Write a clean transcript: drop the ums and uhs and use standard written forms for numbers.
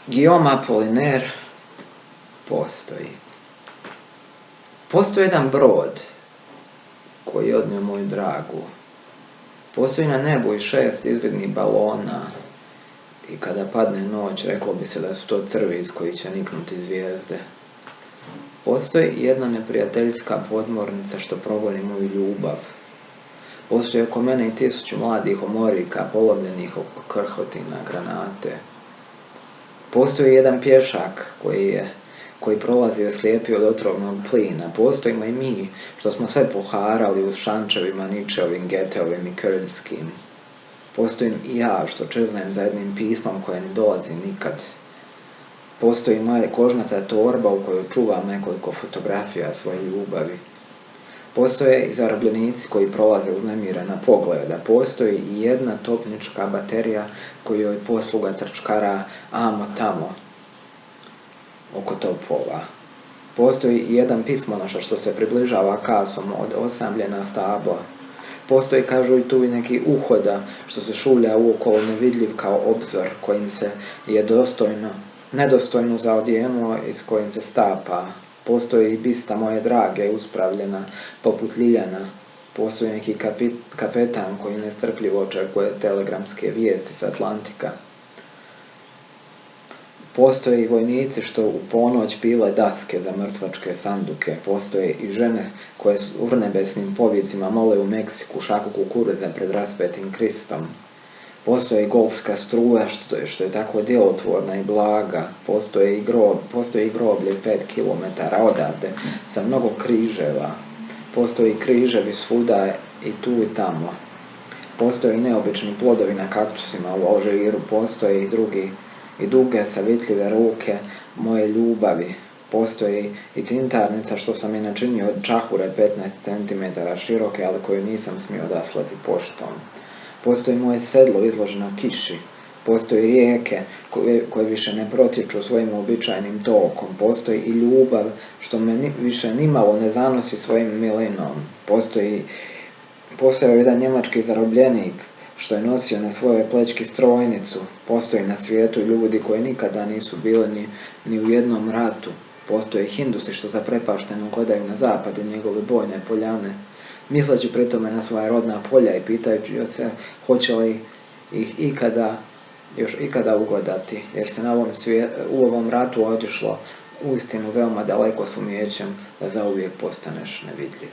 Guillaume Apollinaire postoji. Postoji jedan brod koji je odnio moju dragu. Postoji na nebu i 6 izvidnih balona i kada padne noć reklo bi se da su to crvi iz koji će niknuti zvijezde. Postoji jedna neprijateljska podmornica što progoni moju ljubav. Postoji oko mene i 1000 mladih omorika polomljenih oko krhotina granate. Postoji jedan pješak koji prolazi slijepi od otrovnog plina. Postojimo i mi što smo sve poharali u šančevima Ničeovim, Geteovim i Köljskim. Postojim i ja što čeznem za jednim pismom koje ne dolazi nikad. Postoji moja kožnata torba u kojoj čuvam nekoliko fotografija svoje ljubavi. Postoje i zarobljenici koji prolaze uznemirena pogleda. Postoji i jedna topnička baterija kojoj posluga trčkara amo tamo oko topova. Postoji i jedan pismonoša što se približava kasom od osamljena stabla. Postoji, kažu i tu, i neki uhoda što se šulja uokolo nevidljiv kao obzor kojim se je nedostojno zaodjenuo i s kojim se stapa. Postoji i bista moje drage uspravljena poput Ljiljana. Postoji neki kapetan koji nestrpljivo očekuje telegramske vijesti s Atlantika. Postoje i vojnici što u ponoć pile daske za mrtvačke sanduke. Postoje i žene koje s urnebesnim povicima mole u Meksiku šaku kukuruza pred raspetim Kristom. Postoji golfska struja što je tako djelotvorna i blaga. Postoji i groblje 5 kilometara odavde sa mnogo križeva. Postoji križevi svuda i tu i tamo. Postoji i neobični plodovi na kaktusima u Alžiru. Postoji i drugi i duge savitljive ruke moje ljubavi. Postoji i tintarnica što sam je načinio od čahure 15 cm široke, ali koju nisam smio odaslati poštom. Postoji moje sedlo izloženo kiši. Postoji rijeke koje više ne protječu svojim uobičajenim tokom. Postoji i ljubav što me više nimalo ne zanosi svojim milinom. Postoji jedan njemački zarobljenik što je nosio na svojoj plećki strojnicu. Postoji na svijetu ljudi koji nikada nisu bili ni u jednom ratu. Postoje Hindusi što zaprepašteno gledaju na zapad i njegove bojne poljane, misleći pri tome na svoja rodna polja i pitajući se hoće li ih još ikada ugledati, jer se u ovom ratu otišlo uistinu veoma daleko s umijećem da zauvijek postaneš nevidljiv.